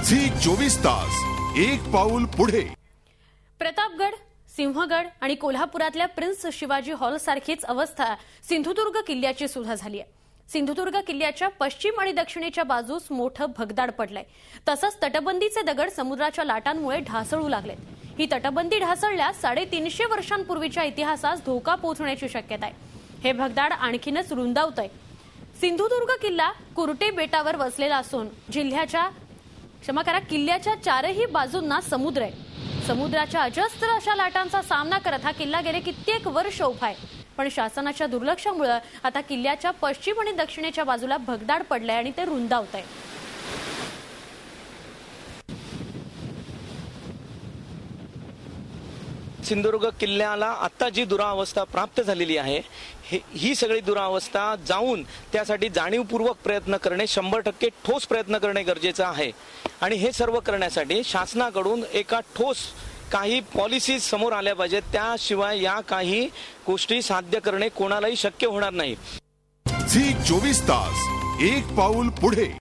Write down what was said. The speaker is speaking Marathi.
झी 24 तास एक पाऊल पुढे। प्रतापगड, सिंहगड आणि कोल्हापुरातल्या प्रिन्स शिवाजी हॉल सारखीच अवस्था सिंधुदुर्ग किल्ल्याची सुद्धा झाली आहे। सिंधुदुर्ग किल्ल्याच्या पश्चिम आणि दक्षिणेच्या बाजूस मोठं भगदाड पडलंय। तसंच तटबंदीचे दगड समुद्राच्या लाटांमुळे ढासळू लागलेत। ही तटबंदी ढासळल्यास 350 वर्षांपूर्वीच्या इतिहासास धोका पोहोचण्याची शक्यता आहे। हे भगदाड आणखीनच रुंदावतंय। सिंधुदुर्ग किल्ला कुरटे बेटावर वसलेला असून किल्ल्याच्या चारही बाजूंना समुद्र आहे। समुद्राच्या अजस्त्र अशा लाटांचा सामना करत हा किल्ला गेले कित्येक वर्ष उभा आहे। पण शासनाच्या दुर्लक्षामुळे आता किल्ल्याच्या पश्चिम आणि दक्षिणेच्या बाजूला भगदाड पडलाय आणि ते रुंदावतंय। सिंधुदुर्ग किल्ल्याला आता जी दुरावस्था प्राप्त झालेली आहे ही सगळी दुरावस्था जाऊन त्यासाठी जाणीवपूर्वक प्रयत्न करणे, 100% ठोस प्रयत्न करणे गरजेचं आहे। आणि हे सर्व करण्यासाठी शासनाकडून एका ठोस काही पॉलिसीज समोर आल्या पाहिजेत, त्याशिवाय या काही गोष्टी साध्य करणे कोणालाही शक्य होणार नाही। झी 24 तास एक पाऊल पुढे।